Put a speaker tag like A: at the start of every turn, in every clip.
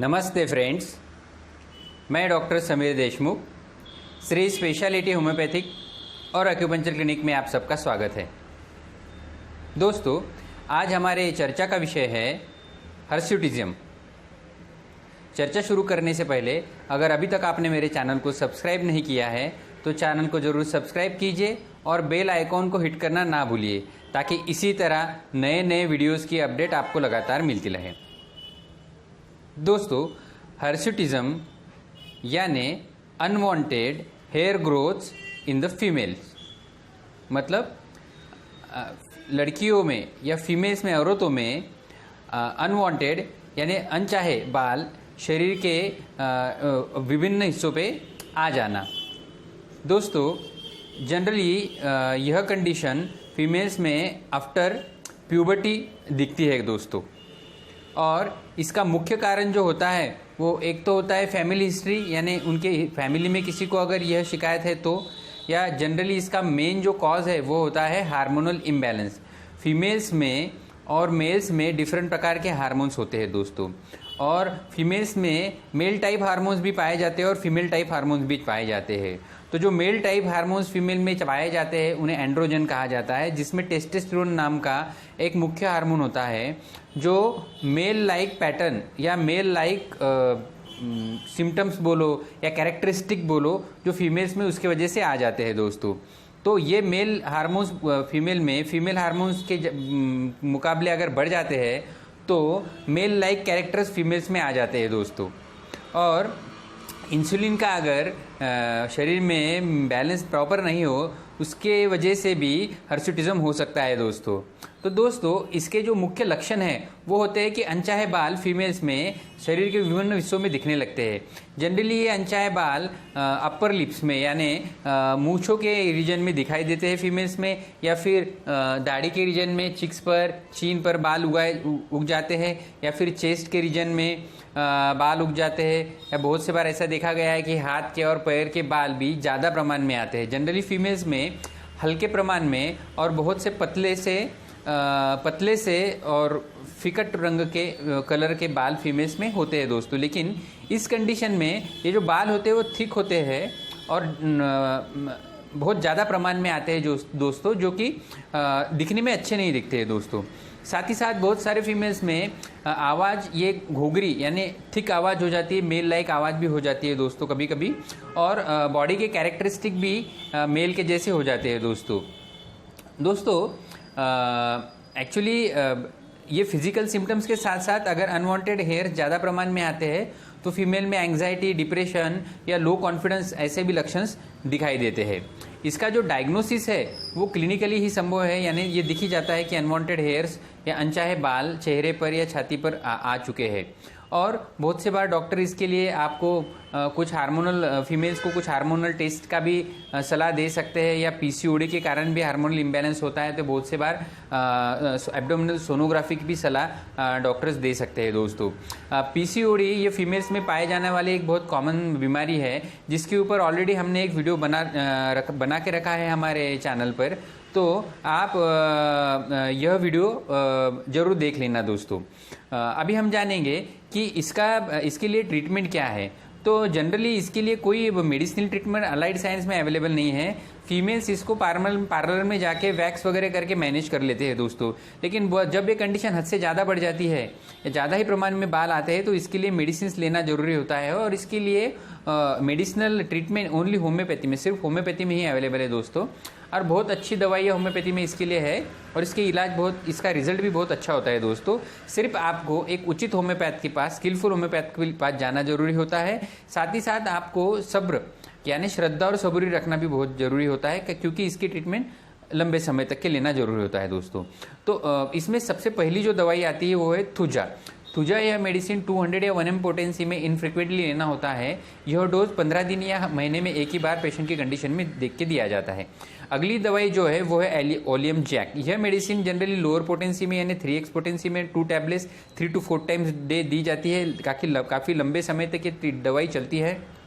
A: नमस्ते फ्रेंड्स, मैं doctor Sameer Deshmukh, Shri speciality homeopathic और एक्यूपंक्चर क्लिनिक में आप सबका स्वागत है। दोस्तों, आज हमारे चर्चा का विषय है हर्स्यूटिज्म। चर्चा शुरू करने से पहले अगर अभी तक आपने मेरे चैनल को सब्सक्राइब नहीं किया है तो चैनल को ज़रूर सब्सक्राइब कीजिए और बेल आइकॉन को हिट करना ना भूलिए, ताकि इसी तरह नए नए वीडियोज़ की अपडेट आपको लगातार मिलती रहे। दोस्तों, हर्स्यूटिज्म यानी unwanted hair growths in the females, मतलब लड़कियों में या फीमेल्स में, औरतों में अनवांटेड यानी अनचाहे बाल शरीर के विभिन्न हिस्सों पे आ जाना। दोस्तों, जनरली यह कंडीशन फीमेल्स में आफ्टर प्यूबर्टी दिखती है दोस्तों, और इसका मुख्य कारण जो होता है वो एक तो होता है फैमिली हिस्ट्री, यानी उनके फैमिली में किसी को अगर यह शिकायत है तो, या जनरली इसका मेन जो कॉज है वो होता है हार्मोनल इम्बैलेंस। फीमेल्स में और मेल्स में डिफरेंट प्रकार के हार्मोन्स होते हैं दोस्तों, और फीमेल्स में मेल टाइप हार्मोन्स भी पाए जाते हैं और फीमेल टाइप हार्मोन्स भी पाए जाते हैं। तो जो मेल टाइप हार्मोन्स फीमेल में पाए जाते हैं उन्हें एंड्रोजन कहा जाता है, जिसमें टेस्टोस्टेरोन नाम का एक मुख्य हार्मोन होता है जो मेल लाइक पैटर्न या मेल लाइक सिम्टम्स बोलो या कैरेक्टरिस्टिक बोलो जो फीमेल्स में उसके वजह से आ जाते हैं दोस्तों। तो ये मेल हार्मोन्स फीमेल में फीमेल हार्मोन्स के मुकाबले अगर बढ़ जाते हैं तो मेल लाइक कैरेक्टर्स फीमेल्स में आ जाते हैं दोस्तों। और इंसुलिन का अगर शरीर में बैलेंस प्रॉपर नहीं हो उसके वजह से भी हर्स्यूटिज्म हो सकता है दोस्तों। तो दोस्तों, इसके जो मुख्य लक्षण हैं वो होते हैं कि अनचाहे बाल फीमेल्स में शरीर के विभिन्न हिस्सों में दिखने लगते हैं। जनरली ये अनचाहे बाल अपर लिप्स में यानी मूंछों के रीजन में दिखाई देते हैं फीमेल्स में, या फिर दाढ़ी के रीजन में, चिक्स पर, चीन पर बाल उग जाते हैं, या फिर चेस्ट के रीजन में बाल उग जाते हैं, या बहुत से बार ऐसा देखा गया है कि हाथ के और पैर के बाल भी ज़्यादा प्रमाण में आते हैं। जनरली फीमेल्स में हल्के प्रमाण में और बहुत से पतले से और फिकट रंग के कलर के बाल फीमेल्स में होते हैं दोस्तों। लेकिन इस कंडीशन में ये जो बाल होते हैं वो थिक होते हैं और बहुत ज़्यादा प्रमाण में आते हैं दोस्तों, जो कि दिखने में अच्छे नहीं दिखते हैं दोस्तों। साथ ही साथ बहुत सारे फीमेल्स में आवाज़ ये घोघरी यानी थिक आवाज़ हो जाती है, मेल लाइक आवाज़ भी हो जाती है दोस्तों कभी कभी, और बॉडी के कैरेक्टरिस्टिक भी मेल के जैसे हो जाते हैं दोस्तों। एक्चुअली ये फिजिकल सिम्टम्स के साथ साथ अगर अनवांटेड हेयर ज़्यादा प्रमाण में आते हैं तो फीमेल में एंग्जाइटी, डिप्रेशन या लो कॉन्फिडेंस ऐसे भी लक्षण दिखाई देते हैं। इसका जो डायग्नोसिस है वो क्लिनिकली ही संभव है, यानी ये दिख ही जाता है कि अनवांटेड हेयर्स या अनचाहे बाल चेहरे पर या छाती पर आ चुके हैं। और बहुत से बार डॉक्टर इसके लिए आपको कुछ हार्मोनल फीमेल्स को कुछ हार्मोनल टेस्ट का भी सलाह दे सकते हैं, या पीसीओडी के कारण भी हार्मोनल इम्बैलेंस होता है तो बहुत से बार एब्डोमिनल सोनोग्राफी की भी सलाह डॉक्टर्स दे सकते हैं दोस्तों। पीसीओडी ये फीमेल्स में पाए जाने वाली एक बहुत कॉमन बीमारी है, जिसके ऊपर ऑलरेडी हमने एक वीडियो बना के रखा है हमारे चैनल पर, तो आप यह वीडियो ज़रूर देख लेना दोस्तों। अभी हम जानेंगे कि इसके लिए ट्रीटमेंट क्या है। तो जनरली इसके लिए कोई मेडिसिनल ट्रीटमेंट अलाइड साइंस में अवेलेबल नहीं है। फीमेल्स इसको पार्लर में जाके वैक्स वगैरह करके मैनेज कर लेते हैं दोस्तों। लेकिन जब ये कंडीशन हद से ज़्यादा बढ़ जाती है या ज़्यादा ही प्रमाण में बाल आते हैं तो इसके लिए मेडिसिन लेना जरूरी होता है, और इसके लिए मेडिसिनल ट्रीटमेंट ओनली होम्योपैथी में, सिर्फ होम्योपैथी में ही अवेलेबल है दोस्तों। और बहुत अच्छी दवाइयाँ होम्योपैथी में इसके लिए है, और इसके इलाज इसका रिजल्ट भी बहुत अच्छा होता है दोस्तों। सिर्फ आपको एक उचित होम्योपैथ के पास, स्किलफुल होम्योपैथ के पास जाना जरूरी होता है। साथ ही साथ आपको सब्र यानी श्रद्धा और सबूरी रखना भी बहुत जरूरी होता है, क्योंकि इसकी ट्रीटमेंट लंबे समय तक के लेना जरूरी होता है दोस्तों। तो इसमें सबसे पहली जो दवाई आती है वो है थुजा। यह मेडिसिन 200 या 1 mg पोटेंसी में इनफ्रिक्वेंटली लेना होता है। यह डोज 15 दिन या महीने में एक ही बार पेशेंट की कंडीशन में देख के दिया जाता है। अगली दवाई जो है वो है ओलियम जैक। यह मेडिसिन जनरली लोअर पोटेंसी में यानी 3x पोटेंसी में 2 टैबलेट्स 3 to 4 टाइम्स डे दी जाती है। काफ़ी लंबे समय तक ये दवाई चलती है,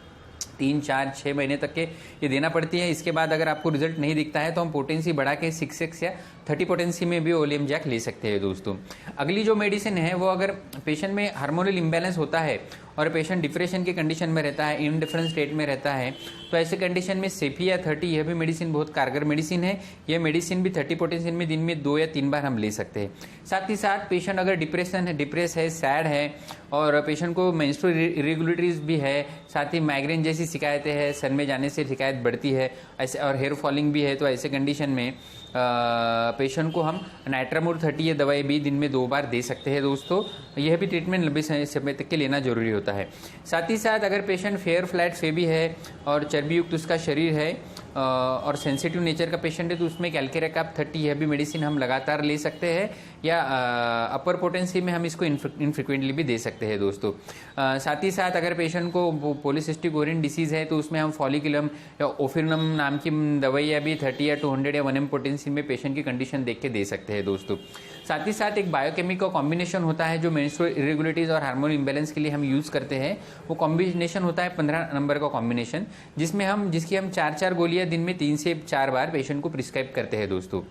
A: 3, 4, 6 महीने तक के ये देना पड़ती है। इसके बाद अगर आपको रिजल्ट नहीं दिखता है तो हम पोटेंसी बढ़ा के 6x या 30 पोटेंसी में भी ओलियम जैक ले सकते हैं दोस्तों। अगली जो मेडिसिन है वो अगर पेशेंट में हार्मोनल इम्बैलेंस होता है और पेशेंट डिप्रेशन के कंडीशन में रहता है, इनडिफरेंट स्टेट में रहता है, तो ऐसे कंडीशन में सेफिया 30 यह भी मेडिसिन बहुत कारगर मेडिसिन है। यह मेडिसिन भी 30 पोटेंसी में दिन में 2 या 3 बार हम ले सकते हैं। साथ ही साथ पेशेंट अगर डिप्रेस है, सैड है और पेशेंट को मेंस्ट्रुअल इरेगुलरिटीज भी है, साथ ही माइग्रेन जैसी शिकायतें हैं, सन में जाने से शिकायत बढ़ती है ऐसे, और हेयर फॉलिंग भी है, तो ऐसे कंडीशन में पेशेंट को हम नाइट्रामोर 30 ये दवाई भी दिन में 2 बार दे सकते हैं दोस्तों। यह भी ट्रीटमेंट लंबे समय तक के लेना जरूरी होता है। साथ ही साथ अगर पेशेंट फेयर फ्लैट फेबी है और चर्बी युक्त उसका शरीर है और सेंसिटिव नेचर का पेशेंट है, तो उसमें कैल्केरेकाप 30 यह भी मेडिसिन हम लगातार ले सकते हैं, या अपर पोटेंसी में हम इसको इनफ्रिक्वेंटली भी दे सकते हैं दोस्तों। साथ ही साथ अगर पेशेंट को पॉलीसिस्टिक ओवेरियन डिसीज़ है तो उसमें हम फॉलिकुलम या ओफिरनम नाम की दवाइयाँ भी 30 या 200 या 1 m पोटेंसी में पेशेंट की कंडीशन देख के दे सकते हैं दोस्तों। साथ ही साथ एक बायोकेमिकल कॉम्बिनेशन होता है जो मेंस्ट्रुअल इरेगुलरिटीज और हार्मोन इम्बैलेंस के लिए हम यूज़ करते हैं। वो कॉम्बिनेशन होता है 15 नंबर का कॉम्बिनेशन, जिसकी हम 4 गोलियां दिन में 3 से 4 बार पेशेंट को प्रिस्क्राइब करते हैं दोस्तों।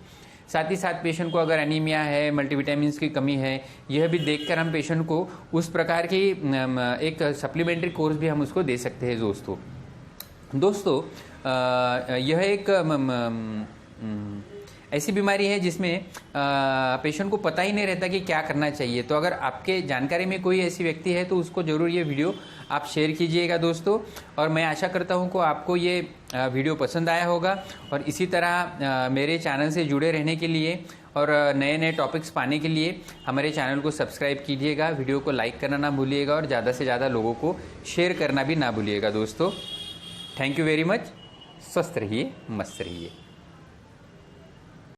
A: साथ ही साथ पेशेंट को अगर एनीमिया है, मल्टीविटामिन्स की कमी है, यह भी देखकर हम पेशेंट को उस प्रकार की एक सप्लीमेंट्री कोर्स भी हम उसको दे सकते हैं दोस्तों। यह एक ऐसी बीमारी है जिसमें पेशेंट को पता ही नहीं रहता कि क्या करना चाहिए। तो अगर आपके जानकारी में कोई ऐसी व्यक्ति है तो उसको ज़रूर ये वीडियो आप शेयर कीजिएगा दोस्तों। और मैं आशा करता हूँ कि आपको ये वीडियो पसंद आया होगा, और इसी तरह मेरे चैनल से जुड़े रहने के लिए और नए नए टॉपिक्स पाने के लिए हमारे चैनल को सब्सक्राइब कीजिएगा, वीडियो को लाइक करना ना भूलिएगा और ज़्यादा से ज़्यादा लोगों को शेयर करना भी ना भूलिएगा दोस्तों। Thank you very much. स्वस्थ रहिए, मस्त रहिए।